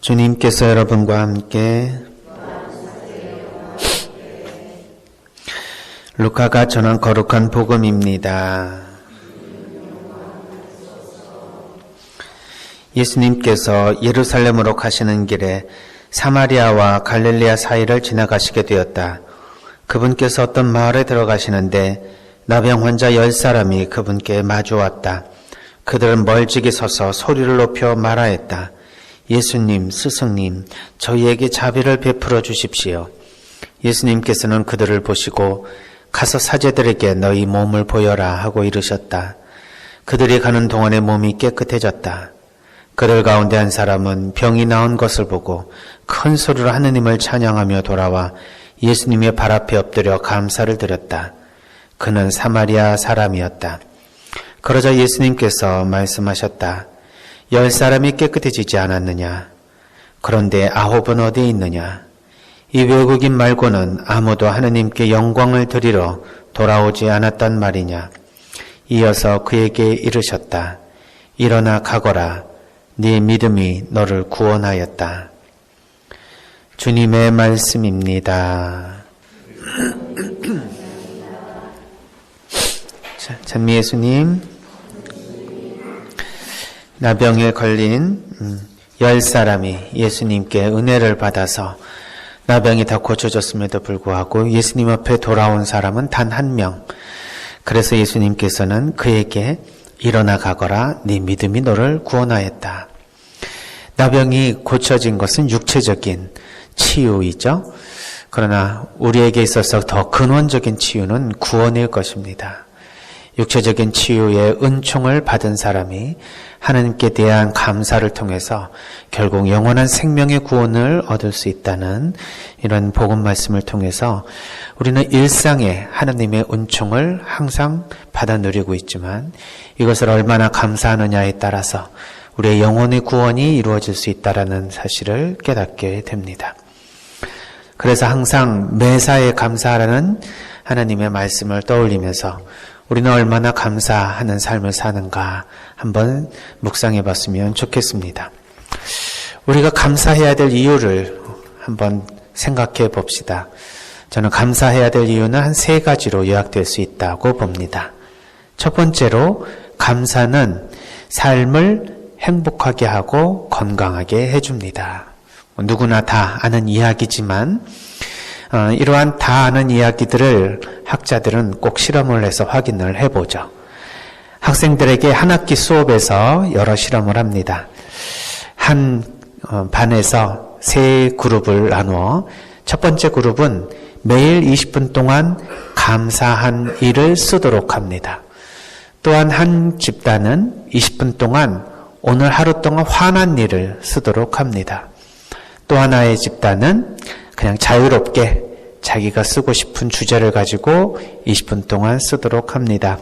주님께서 여러분과 함께 루카가 전한 거룩한 복음입니다. 예수님께서 예루살렘으로 가시는 길에 사마리아와 갈릴리아 사이를 지나가시게 되었다. 그분께서 어떤 마을에 들어가시는데 나병 환자 10사람이 그분께 마주왔다. 그들은 멀찍이 서서 소리를 높여 말하였다. 예수님, 스승님, 저희에게 자비를 베풀어 주십시오. 예수님께서는 그들을 보시고 가서 사제들에게 너희 몸을 보여라 하고 이르셨다. 그들이 가는 동안에 몸이 깨끗해졌다. 그들 가운데 한 사람은 병이 나은 것을 보고 큰 소리로 하느님을 찬양하며 돌아와 예수님의 발 앞에 엎드려 감사를 드렸다. 그는 사마리아 사람이었다. 그러자 예수님께서 말씀하셨다. 10사람이 깨끗해지지 않았느냐? 그런데 9은 어디에 있느냐? 이 외국인 말고는 아무도 하느님께 영광을 드리러 돌아오지 않았단 말이냐? 이어서 그에게 이르셨다. 일어나 가거라. 네 믿음이 너를 구원하였다. 주님의 말씀입니다. 자, 찬미 예수님. 나병에 걸린 10사람이 예수님께 은혜를 받아서 나병이 다 고쳐졌음에도 불구하고 예수님 앞에 돌아온 사람은 단 한 명. 그래서 예수님께서는 그에게 일어나 가거라. 네 믿음이 너를 구원하였다. 나병이 고쳐진 것은 육체적인 치유이죠. 그러나 우리에게 있어서 더 근원적인 치유는 구원일 것입니다. 육체적인 치유의 은총을 받은 사람이 하나님께 대한 감사를 통해서 결국 영원한 생명의 구원을 얻을 수 있다는 이런 복음 말씀을 통해서 우리는 일상에 하나님의 은총을 항상 받아 누리고 있지만 이것을 얼마나 감사하느냐에 따라서 우리의 영혼의 구원이 이루어질 수 있다는 사실을 깨닫게 됩니다. 그래서 항상 매사에 감사하라는 하나님의 말씀을 떠올리면서 우리는 얼마나 감사하는 삶을 사는가 한번 묵상해 봤으면 좋겠습니다. 우리가 감사해야 될 이유를 한번 생각해 봅시다. 저는 감사해야 될 이유는 한 3가지로 요약될 수 있다고 봅니다. 첫 번째로 감사는 삶을 행복하게 하고 건강하게 해줍니다. 누구나 다 아는 이야기지만 이러한 다 아는 이야기들을 학자들은 꼭 실험을 해서 확인을 해보죠. 학생들에게 한 학기 수업에서 여러 실험을 합니다. 한 반에서 3그룹을 나누어 첫 번째 그룹은 매일 20분 동안 감사한 일을 쓰도록 합니다. 또한 한 집단은 20분 동안 오늘 하루 동안 화난 일을 쓰도록 합니다. 또 하나의 집단은 그냥 자유롭게 자기가 쓰고 싶은 주제를 가지고 20분 동안 쓰도록 합니다.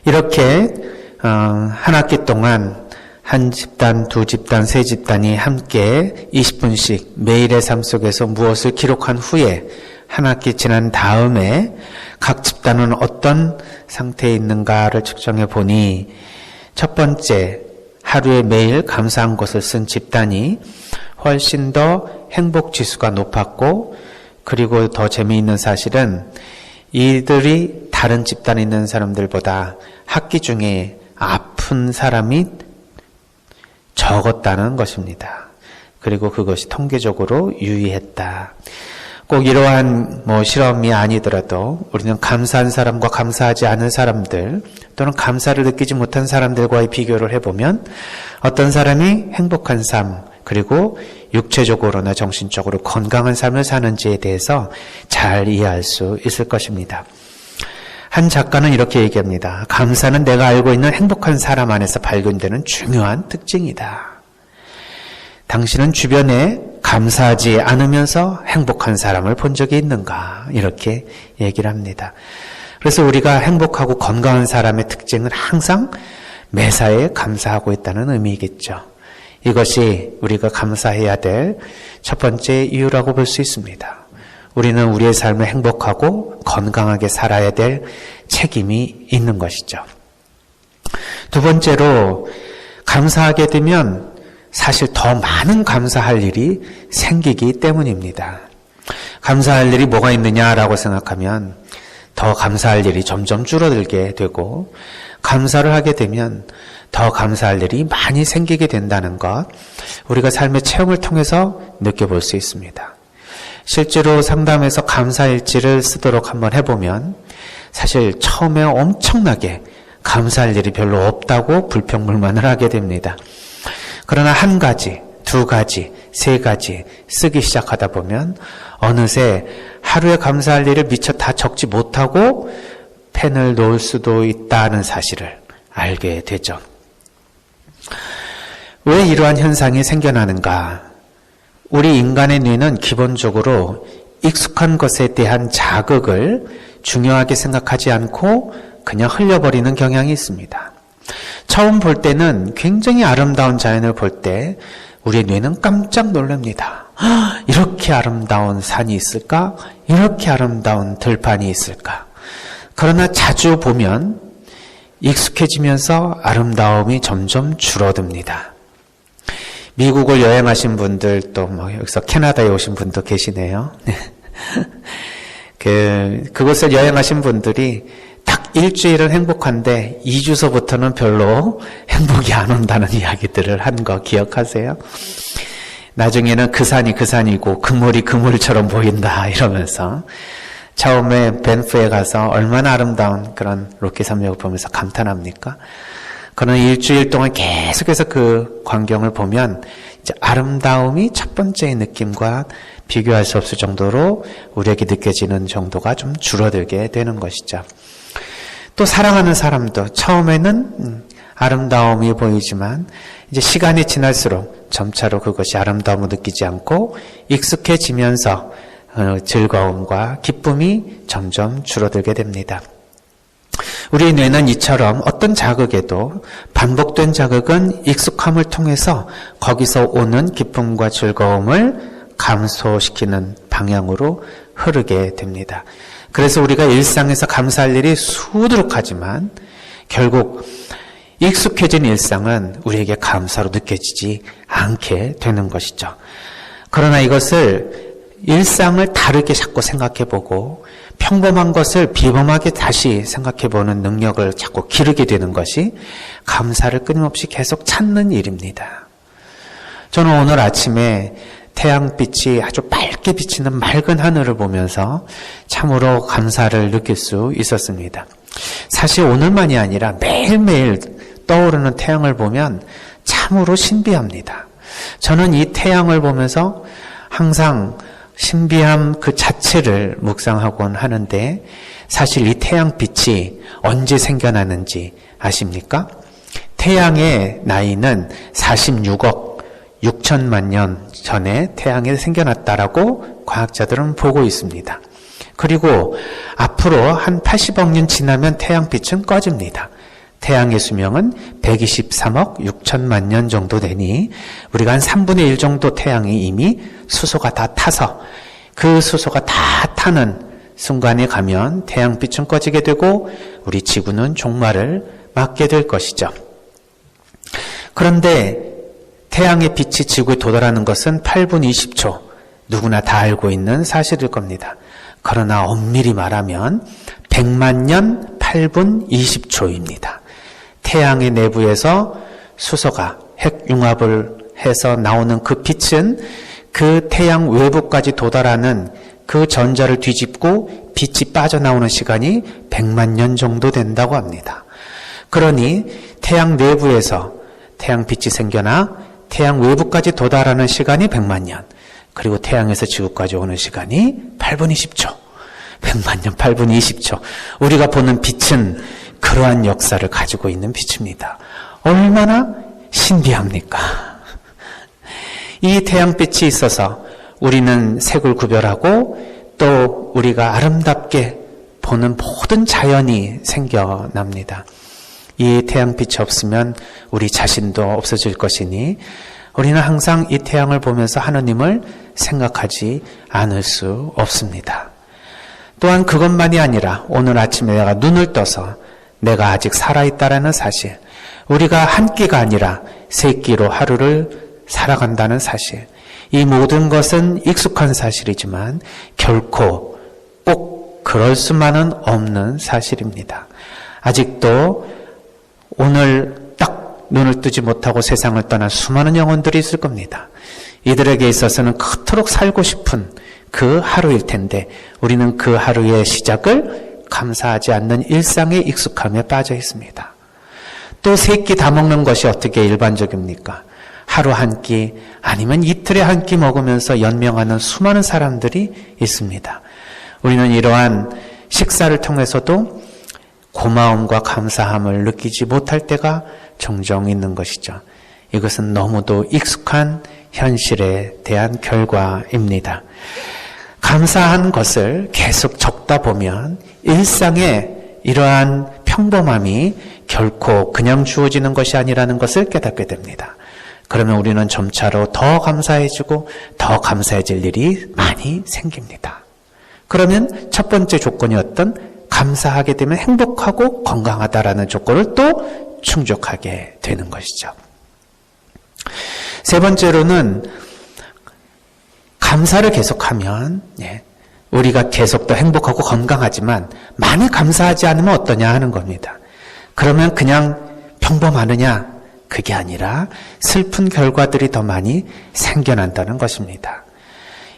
이렇게 한 학기 동안 한 집단, 두 집단, 세 집단이 함께 20분씩 매일의 삶 속에서 무엇을 기록한 후에 한 학기 지난 다음에 각 집단은 어떤 상태에 있는가를 측정해 보니 첫 번째 하루에 매일 감사한 것을 쓴 집단이 훨씬 더 행복 지수가 높았고 그리고 더 재미있는 사실은 이들이 다른 집단에 있는 사람들보다 학기 중에 아픈 사람이 적었다는 것입니다. 그리고 그것이 통계적으로 유의했다. 꼭 이러한 실험이 아니더라도 우리는 감사한 사람과 감사하지 않은 사람들 또는 감사를 느끼지 못한 사람들과의 비교를 해보면 어떤 사람이 행복한 삶 그리고 육체적으로나 정신적으로 건강한 삶을 사는지에 대해서 잘 이해할 수 있을 것입니다. 한 작가는 이렇게 얘기합니다. 감사는 내가 알고 있는 행복한 사람 안에서 발견되는 중요한 특징이다. 당신은 주변에 감사하지 않으면서 행복한 사람을 본 적이 있는가? 이렇게 얘기를 합니다. 그래서 우리가 행복하고 건강한 사람의 특징은 항상 매사에 감사하고 있다는 의미이겠죠. 이것이 우리가 감사해야 될 첫 번째 이유라고 볼 수 있습니다. 우리는 우리의 삶을 행복하고 건강하게 살아야 될 책임이 있는 것이죠. 두 번째로 감사하게 되면 사실 더 많은 감사할 일이 생기기 때문입니다. 감사할 일이 뭐가 있느냐라고 생각하면 더 감사할 일이 점점 줄어들게 되고, 감사를 하게 되면 더 감사할 일이 많이 생기게 된다는 것, 우리가 삶의 체험을 통해서 느껴볼 수 있습니다. 실제로 상담에서 감사일지를 쓰도록 한번 해보면 사실 처음에 엄청나게 감사할 일이 별로 없다고 불평불만을 하게 됩니다. 그러나 한 가지, 두 가지, 세 가지 쓰기 시작하다 보면 어느새 하루에 감사할 일을 미처 다 적지 못하고 펜을 놓을 수도 있다는 사실을 알게 되죠. 왜 이러한 현상이 생겨나는가? 우리 인간의 뇌는 기본적으로 익숙한 것에 대한 자극을 중요하게 생각하지 않고 그냥 흘려버리는 경향이 있습니다. 처음 볼 때는 굉장히 아름다운 자연을 볼 때 우리 뇌는 깜짝 놀랍니다. 이렇게 아름다운 산이 있을까? 이렇게 아름다운 들판이 있을까? 그러나 자주 보면 익숙해지면서 아름다움이 점점 줄어듭니다. 미국을 여행하신 분들, 또 여기서 캐나다에 오신 분도 계시네요. 그곳을 여행하신 분들이 딱 일주일은 행복한데 2주서부터는 별로 행복이 안 온다는 이야기들을 한 거 기억하세요? 나중에는 그 산이 그 산이고 그물이 그물처럼 보인다 이러면서 처음에 밴프에 가서 얼마나 아름다운 그런 로키 산맥을 보면서 감탄합니까? 그러나 일주일 동안 계속해서 그 광경을 보면 이제 아름다움이 첫 번째의 느낌과 비교할 수 없을 정도로 우리에게 느껴지는 정도가 좀 줄어들게 되는 것이죠. 또 사랑하는 사람도 처음에는 아름다움이 보이지만 이제 시간이 지날수록 점차로 그것이 아름다움을 느끼지 않고 익숙해지면서 즐거움과 기쁨이 점점 줄어들게 됩니다. 우리 뇌는 이처럼 어떤 자극에도 반복된 자극은 익숙함을 통해서 거기서 오는 기쁨과 즐거움을 감소시키는 방향으로 흐르게 됩니다. 그래서 우리가 일상에서 감사할 일이 수두룩하지만 결국 익숙해진 일상은 우리에게 감사로 느껴지지 않게 되는 것이죠. 그러나 이것을 일상을 다르게 자꾸 생각해보고 평범한 것을 비범하게 다시 생각해보는 능력을 자꾸 기르게 되는 것이 감사를 끊임없이 계속 찾는 일입니다. 저는 오늘 아침에 태양빛이 아주 밝게 비치는 맑은 하늘을 보면서 참으로 감사를 느낄 수 있었습니다. 사실 오늘만이 아니라 매일매일 떠오르는 태양을 보면 참으로 신비합니다. 저는 이 태양을 보면서 항상 신비함 그 자체를 묵상하곤 하는데 사실 이 태양빛이 언제 생겨나는지 아십니까? 태양의 나이는 46억 6천만 년 전에 태양이 생겨났다라고 과학자들은 보고 있습니다. 그리고 앞으로 한 80억 년 지나면 태양빛은 꺼집니다. 태양의 수명은 123억 6천만 년 정도 되니 우리가 한 3분의 1 정도 태양이 이미 수소가 다 타서 그 수소가 다 타는 순간에 가면 태양빛은 꺼지게 되고 우리 지구는 종말을 맞게 될 것이죠. 그런데 태양의 빛이 지구에 도달하는 것은 8분 20초, 누구나 다 알고 있는 사실일 겁니다. 그러나 엄밀히 말하면 100만 년 8분 20초입니다. 태양의 내부에서 수소가 핵융합을 해서 나오는 그 빛은 그 태양 외부까지 도달하는 그 전자를 뒤집고 빛이 빠져나오는 시간이 100만 년 정도 된다고 합니다. 그러니 태양 내부에서 태양빛이 생겨나 태양 외부까지 도달하는 시간이 100만 년, 그리고 태양에서 지구까지 오는 시간이 8분 20초. 100만 년 8분 20초. 우리가 보는 빛은 그러한 역사를 가지고 있는 빛입니다. 얼마나 신비합니까? 이 태양빛이 있어서 우리는 색을 구별하고 또 우리가 아름답게 보는 모든 자연이 생겨납니다. 이 태양빛이 없으면 우리 자신도 없어질 것이니 우리는 항상 이 태양을 보면서 하느님을 생각하지 않을 수 없습니다. 또한 그것만이 아니라 오늘 아침에 내가 눈을 떠서 내가 아직 살아있다라는 사실, 우리가 한 끼가 아니라 세 끼로 하루를 살아간다는 사실. 이 모든 것은 익숙한 사실이지만 결코 꼭 그럴 수만은 없는 사실입니다. 아직도 오늘 딱 눈을 뜨지 못하고 세상을 떠난 수많은 영혼들이 있을 겁니다. 이들에게 있어서는 그토록 살고 싶은 그 하루일 텐데 우리는 그 하루의 시작을 감사하지 않는 일상의 익숙함에 빠져 있습니다. 또 세 끼 다 먹는 것이 어떻게 일반적입니까? 하루 한 끼 아니면 이틀에 한 끼 먹으면서 연명하는 수많은 사람들이 있습니다. 우리는 이러한 식사를 통해서도 고마움과 감사함을 느끼지 못할 때가 종종 있는 것이죠. 이것은 너무도 익숙한 현실에 대한 결과입니다. 감사한 것을 계속 적다 보면 일상의 이러한 평범함이 결코 그냥 주어지는 것이 아니라는 것을 깨닫게 됩니다. 그러면 우리는 점차로 더 감사해지고 더 감사해질 일이 많이 생깁니다. 그러면 첫 번째 조건이었던 감사하게 되면 행복하고 건강하다라는 조건을 또 충족하게 되는 것이죠. 세 번째로는 감사를 계속하면 우리가 계속 더 행복하고 건강하지만 많이 감사하지 않으면 어떠냐 하는 겁니다. 그러면 그냥 평범하느냐? 그게 아니라 슬픈 결과들이 더 많이 생겨난다는 것입니다.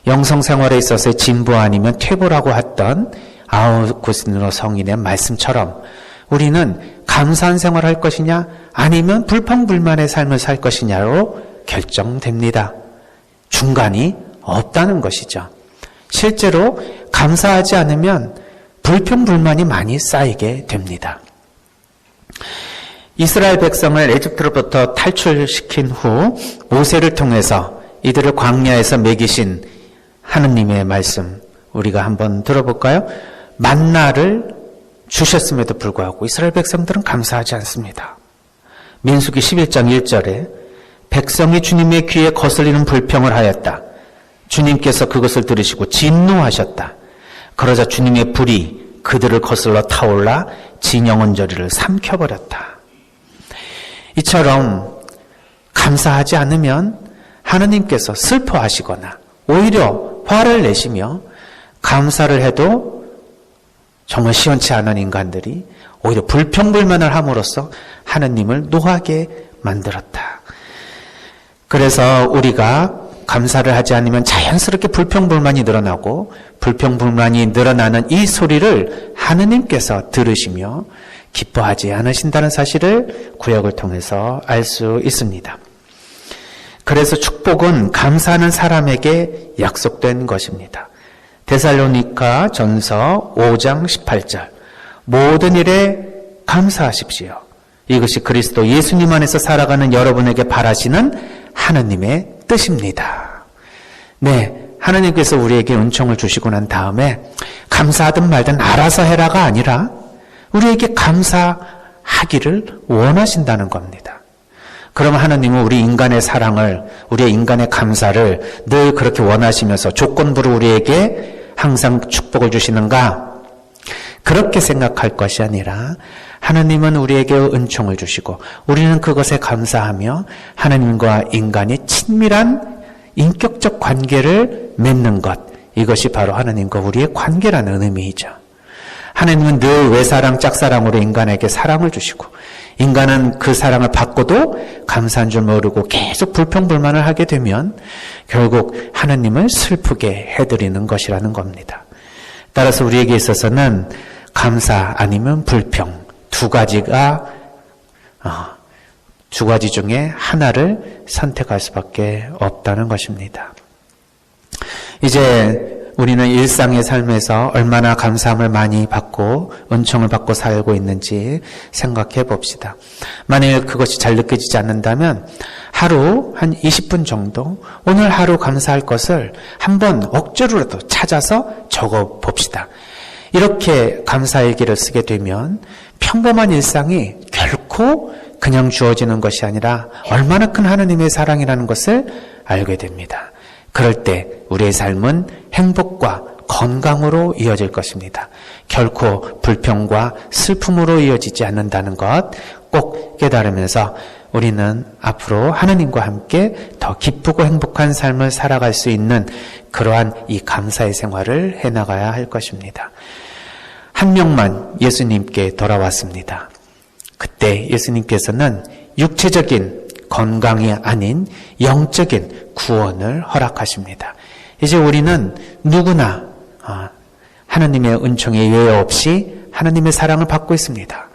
영성생활에 있어서의 진보 아니면 퇴보라고 했던 아우구스티노 성인의 말씀처럼 우리는 감사한 생활을 할 것이냐 아니면 불평불만의 삶을 살 것이냐로 결정됩니다. 중간이 없다는 것이죠. 실제로 감사하지 않으면 불평불만이 많이 쌓이게 됩니다. 이스라엘 백성을 에집트로부터 탈출시킨 후 모세를 통해서 이들을 광야에서 먹이신 하느님의 말씀 우리가 한번 들어볼까요? 만나를 주셨음에도 불구하고 이스라엘 백성들은 감사하지 않습니다. 민수기 11장 1절에 백성이 주님의 귀에 거슬리는 불평을 하였다. 주님께서 그것을 들으시고 진노하셨다. 그러자 주님의 불이 그들을 거슬러 타올라 진영원저리를 삼켜버렸다. 이처럼 감사하지 않으면 하느님께서 슬퍼하시거나 오히려 화를 내시며 감사를 해도 정말 시원치 않은 인간들이 오히려 불평불만을 함으로써 하느님을 노하게 만들었다. 그래서 우리가 감사를 하지 않으면 자연스럽게 불평불만이 늘어나고 불평불만이 늘어나는 이 소리를 하느님께서 들으시며 기뻐하지 않으신다는 사실을 구약을 통해서 알 수 있습니다. 그래서 축복은 감사하는 사람에게 약속된 것입니다. 데살로니가 전서 5장 18절 모든 일에 감사하십시오. 이것이 그리스도 예수님 안에서 살아가는 여러분에게 바라시는 하느님의 뜻입니다. 네, 하느님께서 우리에게 은총을 주시고 난 다음에 감사하든 말든 알아서 해라가 아니라 우리에게 감사하기를 원하신다는 겁니다. 그럼 하느님은 우리 인간의 사랑을, 우리의 인간의 감사를 늘 그렇게 원하시면서 조건부로 우리에게 항상 축복을 주시는가? 그렇게 생각할 것이 아니라 하느님은 우리에게 은총을 주시고 우리는 그것에 감사하며 하느님과 인간이 친밀한 인격적 관계를 맺는 것, 이것이 바로 하느님과 우리의 관계라는 의미이죠. 하느님은 늘 외사랑 짝사랑으로 인간에게 사랑을 주시고 인간은 그 사랑을 받고도 감사한 줄 모르고 계속 불평불만을 하게 되면 결국 하느님을 슬프게 해드리는 것이라는 겁니다. 따라서 우리에게 있어서는 감사 아니면 불평 두 가지 중에 하나를 선택할 수밖에 없다는 것입니다. 이제 우리는 일상의 삶에서 얼마나 감사함을 많이 받고 은총을 받고 살고 있는지 생각해 봅시다. 만일 그것이 잘 느껴지지 않는다면 하루 한 20분 정도 오늘 하루 감사할 것을 한번 억지로라도 찾아서 적어 봅시다. 이렇게 감사일기를 쓰게 되면 평범한 일상이 결코 그냥 주어지는 것이 아니라 얼마나 큰 하느님의 사랑이라는 것을 알게 됩니다. 그럴 때 우리의 삶은 행복과 건강으로 이어질 것입니다. 결코 불평과 슬픔으로 이어지지 않는다는 것 꼭 깨달으면서 우리는 앞으로 하나님과 함께 더 기쁘고 행복한 삶을 살아갈 수 있는 그러한 이 감사의 생활을 해나가야 할 것입니다. 한 명만 예수님께 돌아왔습니다. 그때 예수님께서는 육체적인 건강이 아닌 영적인 구원을 허락하십니다. 이제 우리는 누구나 하나님의 은총에 예외 없이 하나님의 사랑을 받고 있습니다.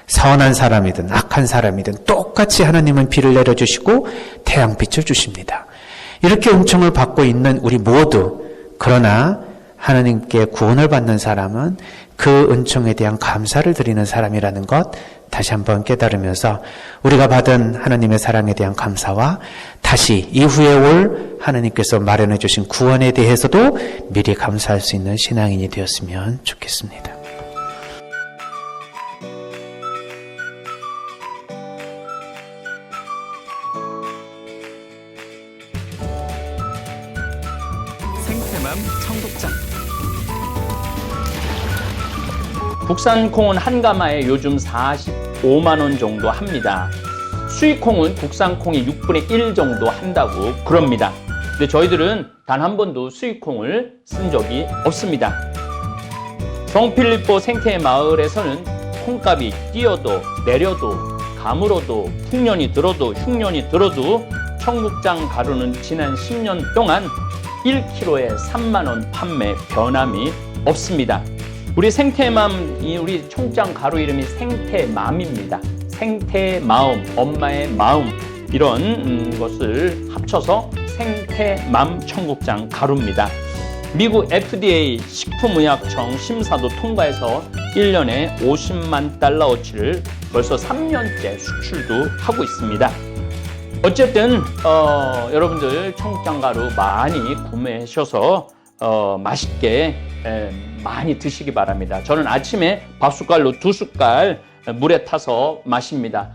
선한 사람이든 악한 사람이든 똑같이 하나님은 비를 내려주시고 태양빛을 주십니다. 이렇게 은총을 받고 있는 우리 모두, 그러나 하나님께 구원을 받는 사람은 그 은총에 대한 감사를 드리는 사람이라는 것 다시 한번 깨달으면서 우리가 받은 하나님의 사랑에 대한 감사와 다시 이후에 올 하나님께서 마련해 주신 구원에 대해서도 미리 감사할 수 있는 신앙인이 되었으면 좋겠습니다. 생태맘 청국장. 국산 콩은 한 가마에 요즘 45만 원 정도 합니다. 수입 콩은 국산 콩이 6분의 1 정도 한다고 그럽니다. 근데 저희들은 단 한 번도 수입 콩을 쓴 적이 없습니다. 성필리포 생태 마을에서는 콩값이 뛰어도 내려도 가물어도 흉년이 들어도 흉년이 들어도 청국장 가루는 지난 10년 동안 1kg에 3만 원 판매 변함이 없습니다. 우리 생태맘, 우리 청국장 가루 이름이 생태맘입니다. 생태마음, 엄마의 마음, 이런 것을 합쳐서 생태맘 청국장 가루입니다. 미국 FDA 식품의약청 심사도 통과해서 1년에 50만 달러어치를 벌써 3년째 수출도 하고 있습니다. 어쨌든 여러분들 청국장 가루 많이 구매하셔서 맛있게 많이 드시기 바랍니다. 저는 아침에 밥숟갈로 2숟갈 물에 타서 마십니다.